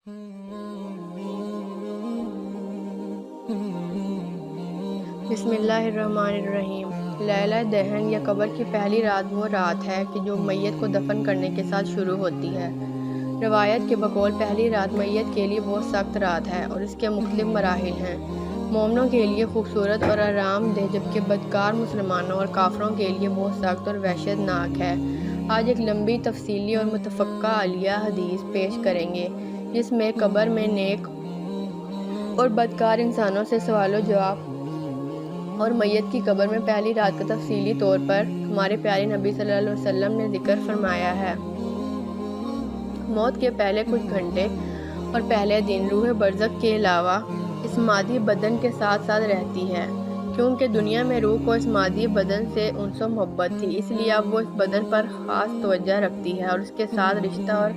بسم اللہ الرحمن الرحیم۔ لیلہ دہن یا قبر کی پہلی رات وہ رات ہے کہ جو میت کو دفن کرنے کے ساتھ شروع ہوتی ہے۔ روایت کے بقول پہلی رات میت کے لیے بہت سخت رات ہے اور اس کے مختلف مراحل ہیں۔ مومنوں کے لیے خوبصورت اور آرام دہ، جبکہ بدکار مسلمانوں اور کافروں کے لیے بہت سخت اور وحشت ناک ہے۔ آج ایک لمبی، تفصیلی اور متفقہ عالیہ حدیث پیش کریں گے جس میں قبر میں نیک اور بدکار انسانوں سے سوال و جواب اور میت کی قبر میں پہلی رات کا تفصیلی طور پر ہمارے پیارے نبی صلی اللہ علیہ وسلم نے ذکر فرمایا ہے۔ موت کے پہلے کچھ گھنٹے اور پہلے دن روح برزخ کے علاوہ اس مادی بدن کے ساتھ ساتھ رہتی ہے، کیونکہ دنیا میں روح کو اس مادی بدن سے انس و محبت تھی، اس لیے اب وہ اس بدن پر خاص توجہ رکھتی ہے اور اس کے ساتھ رشتہ اور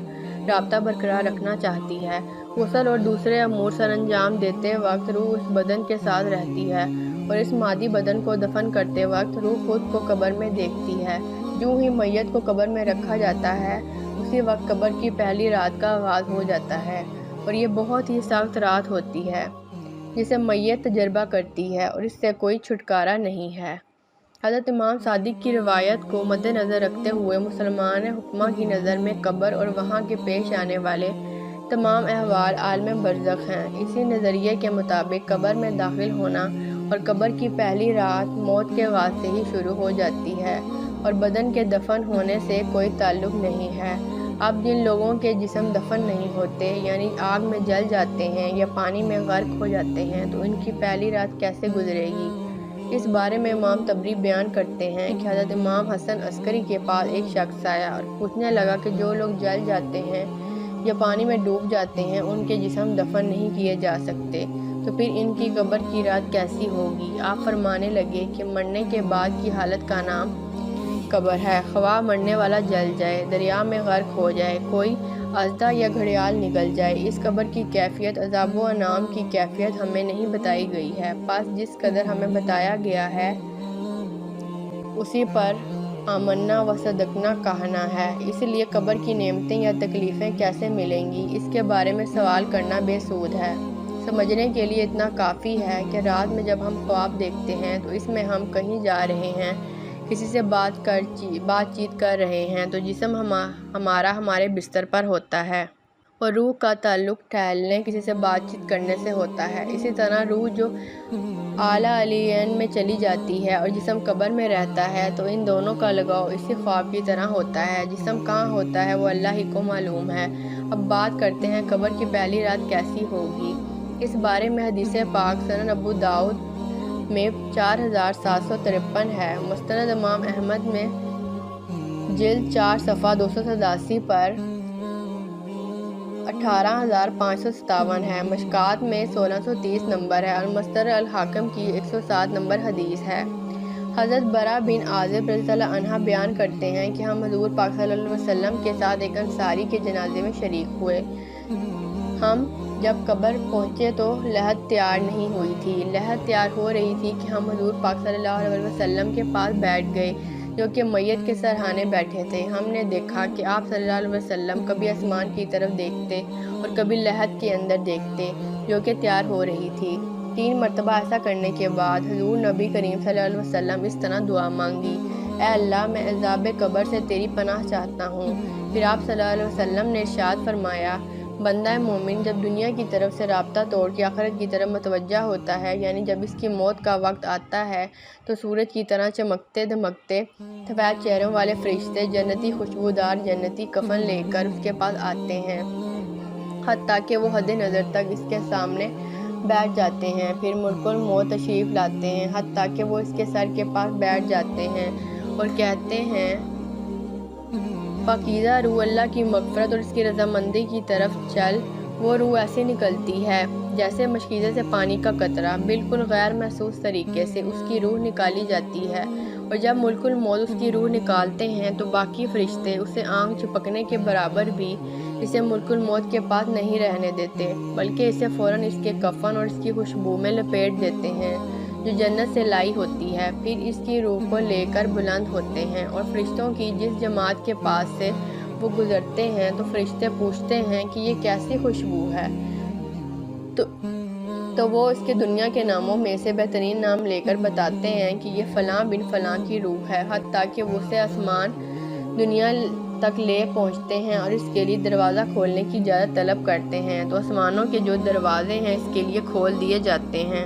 رابطہ برقرار رکھنا چاہتی ہے۔ غسل اور دوسرے امور سر انجام دیتے وقت روح اس بدن کے ساتھ رہتی ہے اور اس مادی بدن کو دفن کرتے وقت روح خود کو قبر میں دیکھتی ہے۔ جو ہی میت کو قبر میں رکھا جاتا ہے اسی وقت قبر کی پہلی رات کا آغاز ہو جاتا ہے، اور یہ بہت ہی سخت رات ہوتی ہے جسے میت تجربہ کرتی ہے اور اس سے کوئی چھٹکارا نہیں ہے۔ حضرت امام صادق کی روایت کو مد نظر رکھتے ہوئے مسلمان حکماء کی نظر میں قبر اور وہاں کے پیش آنے والے تمام احوال عالم برزخ ہیں۔ اسی نظریے کے مطابق قبر میں داخل ہونا اور قبر کی پہلی رات موت کے بعد سے ہی شروع ہو جاتی ہے اور بدن کے دفن ہونے سے کوئی تعلق نہیں ہے۔ اب جن لوگوں کے جسم دفن نہیں ہوتے، یعنی آگ میں جل جاتے ہیں یا پانی میں غرق ہو جاتے ہیں، تو ان کی پہلی رات کیسے گزرے گی؟ اس بارے میں امام طبری بیان کرتے ہیں کہ حضرت امام حسن عسکری کے پاس ایک شخص آیا اور پوچھنے لگا کہ جو لوگ جل جاتے ہیں یا پانی میں ڈوب جاتے ہیں ان کے جسم دفن نہیں کیے جا سکتے، تو پھر ان کی قبر کی رات کیسی ہوگی؟ آپ فرمانے لگے کہ مرنے کے بعد کی حالت کا نام قبر ہے، خواہ مرنے والا جل جائے، دریا میں غرق ہو جائے، کوئی اژدہا یا گھڑیال نگل جائے، اس قبر کی کیفیت عذاب و انعام کی کیفیت ہمیں نہیں بتائی گئی ہے، بس جس قدر ہمیں بتایا گیا ہے اسی پر آمنا و صدقنا کہنا ہے۔ اس لیے قبر کی نعمتیں یا تکلیفیں کیسے ملیں گی، اس کے بارے میں سوال کرنا بے سود ہے۔ سمجھنے کے لیے اتنا کافی ہے کہ رات میں جب ہم خواب دیکھتے ہیں تو اس میں ہم کہیں جا رہے ہیں، کسی سے بات چیت کر رہے ہیں، تو جسم ہمارا ہمارے بستر پر ہوتا ہے اور روح کا تعلق ٹہلنے، کسی سے بات چیت کرنے سے ہوتا ہے۔ اسی طرح روح جو اعلیٰ علیین میں چلی جاتی ہے اور جسم قبر میں رہتا ہے تو ان دونوں کا لگاؤ اسی خواب کی طرح ہوتا ہے۔ جسم کہاں ہوتا ہے وہ اللہ ہی کو معلوم ہے۔ اب بات کرتے ہیں قبر کی پہلی رات کیسی ہوگی۔ اس بارے میں حدیث پاک سنن ابو داؤد میں 4753 ہے، مسند امام احمد میں جلد 4 صفحہ 287 پر 18557 ہے، مشکات میں 1630 نمبر ہے اور مصدر الحاکم کی 107 نمبر حدیث ہے۔ حضرت برا بن عازب رضی اللہ عنہ بیان کرتے ہیں کہ ہم حضور پاک صلی اللہ علیہ وسلم کے ساتھ ایک انصاری کے جنازے میں شریک ہوئے۔ ہم جب قبر پہنچے تو لحد تیار نہیں ہوئی تھی۔ لحد تیار ہو رہی تھی کہ ہم حضور پاک صلی اللہ علیہ وسلم کے پاس بیٹھ گئے جو کہ میت کے سرہانے بیٹھے تھے۔ ہم نے دیکھا کہ آپ صلی اللہ علیہ وسلم کبھی آسمان کی طرف دیکھتے اور کبھی لحد کے اندر دیکھتے جو کہ تیار ہو رہی تھی۔ 3 مرتبہ ایسا کرنے کے بعد حضور نبی کریم صلی اللہ علیہ وسلم اس طرح دعا مانگی: اے اللہ، میں عذاب قبر سے تیری پناہ چاہتا ہوں۔ پھر آپ صلی اللہ علیہ وسلم نے ارشاد فرمایا: بندہ مومن جب دنیا کی طرف سے رابطہ توڑ کے آخرت کی طرف متوجہ ہوتا ہے، یعنی جب اس کی موت کا وقت آتا ہے، تو سورج کی طرح چمکتے دمکتے سفید چہروں والے فرشتے جنتی خوشبودار جنتی کفن لے کر اس کے پاس آتے ہیں، حتیٰ کہ وہ حد نظر تک اس کے سامنے بیٹھ جاتے ہیں۔ پھر ملک الموت تشریف لاتے ہیں، حتیٰ کہ وہ اس کے سر کے پاس بیٹھ جاتے ہیں اور کہتے ہیں: پاکیزہ روح، اللہ کی مغفرت اور اس کی رضامندی کی طرف چل۔ وہ روح ایسی نکلتی ہے جیسے مشکیزے سے پانی کا قطرہ، بالکل غیر محسوس طریقے سے اس کی روح نکالی جاتی ہے، اور جب ملک الموت اس کی روح نکالتے ہیں تو باقی فرشتے اسے آنکھ جھپکنے کے برابر بھی اسے ملک الموت کے پاس نہیں رہنے دیتے، بلکہ اسے فوراً اس کے کفن اور اس کی خوشبو میں لپیٹ دیتے ہیں جو جنت سے لائی ہوتی ہے۔ پھر اس کی روح کو لے کر بلند ہوتے ہیں اور فرشتوں کی جس جماعت کے پاس سے وہ گزرتے ہیں تو فرشتے پوچھتے ہیں کہ یہ کیسی خوشبو ہے، تو وہ اس کے دنیا کے ناموں میں سے بہترین نام لے کر بتاتے ہیں کہ یہ فلاں بن فلاں کی روح ہے، حتیٰ کہ وہ اسے آسمان دنیا تک لے پہنچتے ہیں اور اس کے لیے دروازہ کھولنے کی اجازت طلب کرتے ہیں تو آسمانوں کے جو دروازے ہیں اس کے لیے کھول دیے جاتے ہیں۔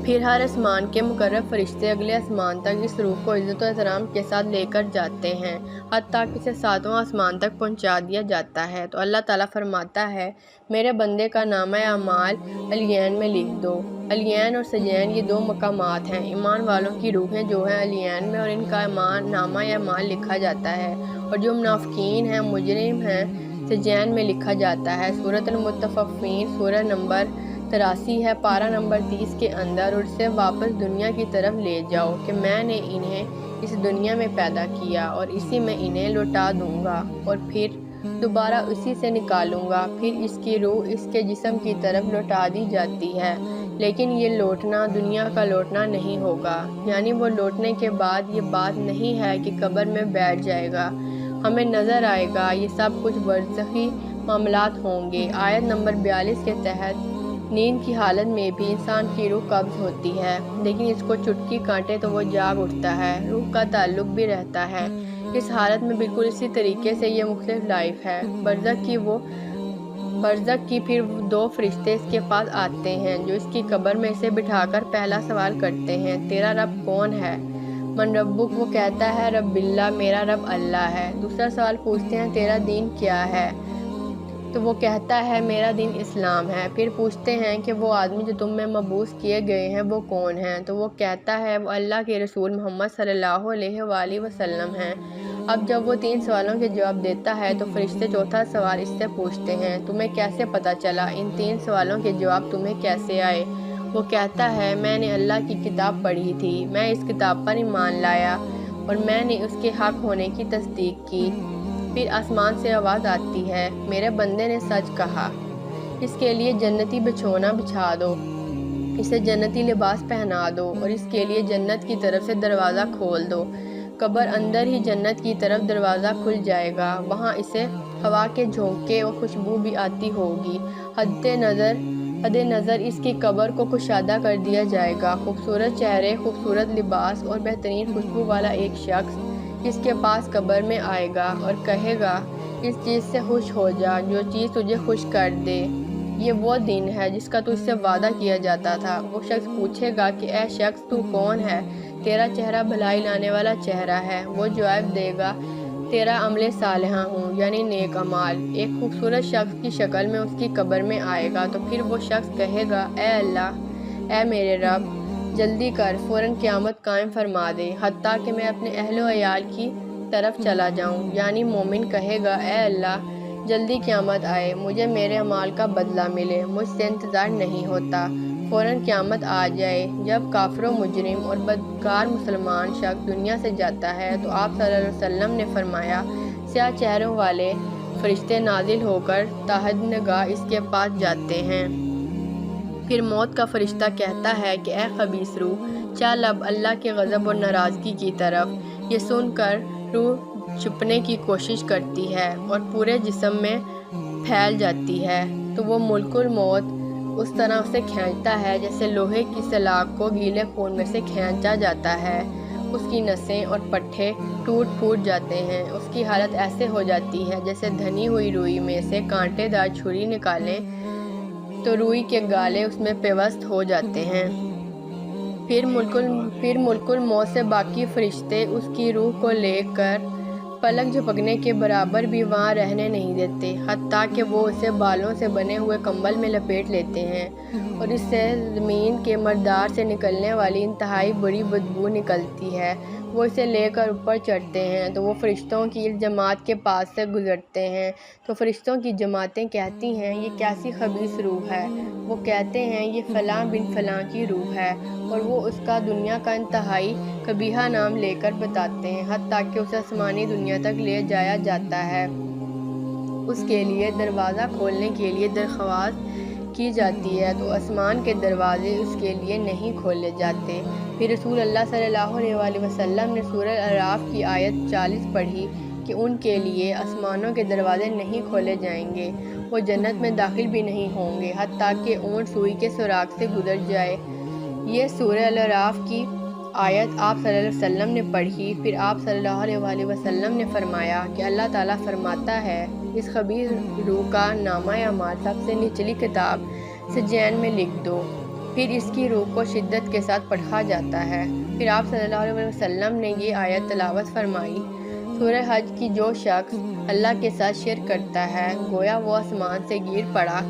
پھر ہر آسمان کے مقرب فرشتے اگلے آسمان تک اس روح کو عزت و احترام کے ساتھ لے کر جاتے ہیں، حتیٰ کہ اسے 7واں آسمان تک پہنچا دیا جاتا ہے تو اللہ تعالیٰ فرماتا ہے، میرے بندے کا نامہ اعمال علین میں لکھ دو۔ علین اور سجین یہ دو مقامات ہیں۔ ایمان والوں کی روحیں جو ہیں علین میں اور ان کا نامہ اعمال لکھا جاتا ہے، اور جو منافقین ہیں مجرم ہیں سجین میں لکھا جاتا ہے۔ سورۃ المطففین سورہ نمبر 83 ہے، پارہ نمبر 30 کے اندر، اور اسے واپس دنیا کی طرف لے جاؤ کہ میں نے انہیں اس دنیا میں پیدا کیا اور اسی میں انہیں لوٹا دوں گا اور پھر دوبارہ اسی سے نکالوں گا۔ پھر اس کی روح اس کے جسم کی طرف لوٹا دی جاتی ہے، لیکن یہ لوٹنا دنیا کا لوٹنا نہیں ہوگا، یعنی وہ لوٹنے کے بعد یہ بات نہیں ہے کہ قبر میں بیٹھ جائے گا، ہمیں نظر آئے گا، یہ سب کچھ برزخی معاملات ہوں گے۔ آیت نمبر 42 کے تحت نیند کی حالت میں بھی انسان کی روح قبض ہوتی ہے، لیکن اس کو چٹکی کاٹے تو وہ جاگ اٹھتا ہے، روح کا تعلق بھی رہتا ہے اس حالت میں۔ بالکل اسی طریقے سے یہ مختلف لائف ہے۔ برزخ کی پھر دو فرشتے اس کے پاس آتے ہیں جو اس کی قبر میں اسے بٹھا کر پہلا سوال کرتے ہیں، تیرا رب کون ہے؟ من ربک، وہ کہتا ہے رب اللہ، میرا رب اللہ ہے۔ دوسرا سوال پوچھتے ہیں، تیرا دین کیا ہے؟ تو وہ کہتا ہے میرا دین اسلام ہے۔ پھر پوچھتے ہیں کہ وہ آدمی جو تم میں مبعوث کیے گئے ہیں وہ کون ہیں؟ تو وہ کہتا ہے وہ اللہ کے رسول محمد صلی اللہ علیہ وآلہ وسلم ہیں۔ اب جب وہ 3 سوالوں کے جواب دیتا ہے تو فرشتے چوتھا سوال اس سے پوچھتے ہیں، تمہیں کیسے پتہ چلا؟ ان 3 سوالوں کے جواب تمہیں کیسے آئے؟ وہ کہتا ہے میں نے اللہ کی کتاب پڑھی تھی، میں اس کتاب پر ایمان لایا اور میں نے اس کے حق ہونے کی تصدیق کی۔ پھر آسمان سے آواز آتی ہے، میرے بندے نے سچ کہا، اس کے لیے جنتی بچھونا بچھا دو، اسے جنتی لباس پہنا دو اور اس کے لیے جنت کی طرف سے دروازہ کھول دو۔ قبر اندر ہی جنت کی طرف دروازہ کھل جائے گا، وہاں اسے ہوا کے جھونکے اور خوشبو بھی آتی ہوگی۔ حد نظر اس کی قبر کو کشادہ کر دیا جائے گا۔ خوبصورت چہرے، خوبصورت لباس اور بہترین خوشبو والا ایک شخص اس کے پاس قبر میں آئے گا اور کہے گا، اس چیز سے خوش ہو جا جو چیز تجھے خوش کر دے، یہ وہ دن ہے جس کا تجھ سے وعدہ کیا جاتا تھا۔ وہ شخص پوچھے گا کہ اے شخص تو کون ہے؟ تیرا چہرہ بھلائی لانے والا چہرہ ہے۔ وہ جواب دے گا، تیرا عمل صالحہ ہوں، یعنی نیک اعمال۔ ایک خوبصورت شخص کی شکل میں اس کی قبر میں آئے گا تو پھر وہ شخص کہے گا، اے اللہ، اے میرے رب، جلدی کر، فوراً قیامت قائم فرما دے، حتیٰ کہ میں اپنے اہل و عیال کی طرف چلا جاؤں۔ یعنی مومن کہے گا، اے اللہ، جلدی قیامت آئے، مجھے میرے اعمال کا بدلہ ملے، مجھ سے انتظار نہیں ہوتا، فوراً قیامت آ جائے۔ جب کافر و مجرم اور بدکار مسلمان شخص دنیا سے جاتا ہے تو آپ صلی اللہ علیہ وسلم نے فرمایا، سیاہ چہروں والے فرشتے نازل ہو کر تحت نگاہ اس کے پاس جاتے ہیں۔ پھر موت کا فرشتہ کہتا ہے کہ اے خبیث روح، چل اب اللہ کے غضب اور ناراضگی کی طرف۔ یہ سن کر روح چھپنے کی کوشش کرتی ہے اور پورے جسم میں پھیل جاتی ہے تو وہ ملک الموت اس طرح اسے کھینچتا ہے جیسے لوہے کی سلاخ کو گیلے خون میں سے کھینچا جاتا ہے۔ اس کی نسیں اور پٹھے ٹوٹ پھوٹ جاتے ہیں، اس کی حالت ایسے ہو جاتی ہے جیسے دھنی ہوئی روئی میں سے کانٹے دار چھری نکالیں تو روئی کے گالے اس میں پیوست ہو جاتے ہیں۔ پھر ملک الموت سے باقی فرشتے اس کی روح کو لے کر پلک جھپکنے کے برابر بھی وہاں رہنے نہیں دیتے، حتیٰ کہ وہ اسے بالوں سے بنے ہوئے کمبل میں لپیٹ لیتے ہیں اور اس سے زمین کے مردار سے نکلنے والی انتہائی بری بدبو نکلتی ہے۔ وہ اسے لے کر اوپر چڑھتے ہیں تو وہ فرشتوں کی جماعت کے پاس سے گزرتے ہیں تو فرشتوں کی جماعتیں کہتی ہیں، یہ کیسی خبیث روح ہے؟ وہ کہتے ہیں، یہ فلاں بن فلاں کی روح ہے، اور وہ اس کا دنیا کا انتہائی قبیحہ نام لے کر بتاتے ہیں، حتیٰ کہ اسے آسمانی دنیا تک لے جایا جاتا ہے۔ اس کے لیے دروازہ کھولنے کے لیے درخواست کی جاتی ہے تو آسمان کے دروازے اس کے لیے نہیں کھولے جاتے۔ پھر رسول اللہ صلی اللہ علیہ وآلہ وسلم نے سورہ الاعراف کی آیت 40 پڑھی، کہ ان کے لیے آسمانوں کے دروازے نہیں کھولے جائیں گے، وہ جنت میں داخل بھی نہیں ہوں گے حتیٰ کہ اونٹ سوئی کے سوراخ سے گزر جائے۔ یہ سورہ الاعراف کی آیت آپ صلی اللہ علیہ وسلم نے پڑھی۔ پھر آپ صلی اللہ علیہ وسلم نے فرمایا کہ اللہ تعالیٰ فرماتا ہے، اس خبیث روح کا نامہ اعمال سب سے نچلی کتاب سجین میں لکھ دو۔ پھر اس کی روح کو شدت کے ساتھ پڑھا جاتا ہے۔ پھر آپ صلی اللہ علیہ وسلم نے یہ آیت تلاوت فرمائی، سورہ حج کی جو شخص اللہ کے ساتھ شرک کرتا ہے، گویا وہ آسمان سے گر پڑا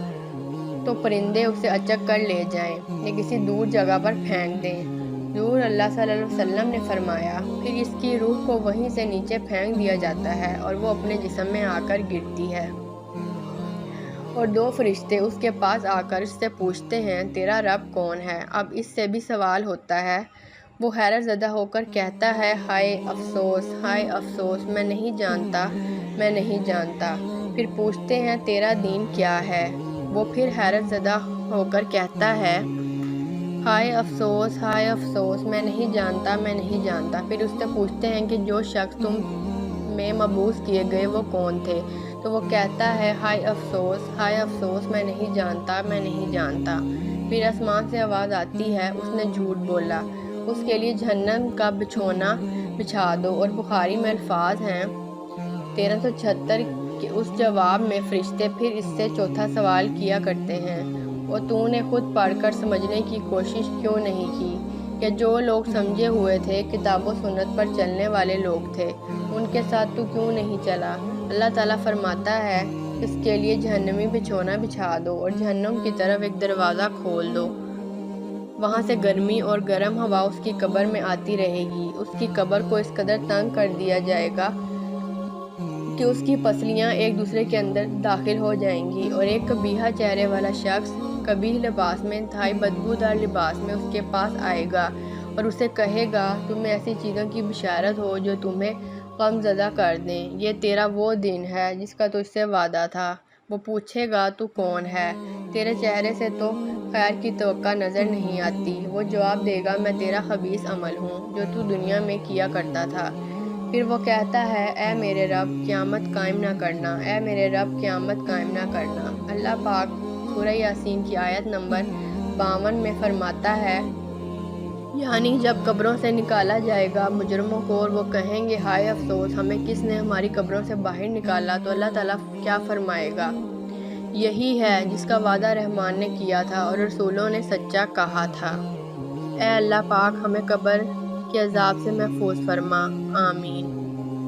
تو پرندے اسے اچک کر لے جائیں یا کسی دور جگہ پر پھینک دیں۔ حضور اللہ صلی اللہ علیہ وسلم نے فرمایا، پھر اس کی روح کو وہیں سے نیچے پھینک دیا جاتا ہے اور وہ اپنے جسم میں آ کر گرتی ہے، اور دو فرشتے اس کے پاس آ کر اس سے پوچھتے ہیں، تیرا رب کون ہے؟ اب اس سے بھی سوال ہوتا ہے۔ وہ حیرت زدہ ہو کر کہتا ہے، ہائے افسوس، ہائے افسوس، میں نہیں جانتا، میں نہیں جانتا۔ پھر پوچھتے ہیں، تیرا دین کیا ہے؟ وہ پھر حیرت زدہ ہو کر کہتا ہے، ہائے افسوس، ہائے افسوس، میں نہیں جانتا، میں نہیں جانتا۔ پھر اس سے پوچھتے ہیں کہ جو شخص تم میں مبعوث کیے گئے وہ کون تھے؟ تو وہ کہتا ہے، ہائے افسوس، ہائے افسوس، میں نہیں جانتا، میں نہیں جانتا۔ پھر آسمان سے آواز آتی ہے، اس نے جھوٹ بولا، اس کے لیے جہنم کا بچھونا بچھا دو۔ اور بخاری میں الفاظ ہیں 1376 کہ اس جواب میں فرشتے پھر اس سے چوتھا سوال کیا کرتے ہیں، اور تو نے خود پڑھ کر سمجھنے کی کوشش کیوں نہیں کی کہ جو لوگ سمجھے ہوئے تھے، کتاب و سنت پر چلنے والے لوگ تھے، ان کے ساتھ تو کیوں نہیں چلا؟ اللہ تعالیٰ فرماتا ہے، اس کے لیے جہنمی بچھونا بچھا دو اور جہنم کی طرف ایک دروازہ کھول دو، وہاں سے گرمی اور گرم ہوا اس کی قبر میں آتی رہے گی۔ اس کی قبر کو اس قدر تنگ کر دیا جائے گا کہ اس کی پسلیاں ایک دوسرے کے اندر داخل ہو جائیں گی، اور ایک قبیحہ چہرے والا شخص قبیح لباس میں، انتہائی بدبودار لباس میں اس کے پاس آئے گا اور اسے کہے گا، تمہیں ایسی چیزوں کی بشارت ہو جو تمہیں غم زدہ کر دیں، یہ تیرا وہ دن ہے جس کا تجھ سے وعدہ تھا۔ وہ پوچھے گا، تو کون ہے؟ تیرے چہرے سے تو خیر کی توقع نظر نہیں آتی۔ وہ جواب دے گا، میں تیرا خبیث عمل ہوں جو تو دنیا میں کیا کرتا تھا۔ پھر وہ کہتا ہے، اے میرے رب، قیامت قائم نہ کرنا، اے میرے رب، قیامت قائم نہ کرنا۔ اللہ پاک سورہ یاسین کی آیت نمبر 52 میں فرماتا ہے، یعنی جب قبروں سے نکالا جائے گا مجرموں کو اور وہ کہیں گے، ہائے افسوس، ہمیں کس نے ہماری قبروں سے باہر نکالا، تو اللہ تعالیٰ کیا فرمائے گا؟ یہی ہے جس کا وعدہ رحمان نے کیا تھا اور رسولوں نے سچا کہا تھا۔ اے اللہ پاک، ہمیں قبر کے عذاب سے محفوظ فرما، آمین۔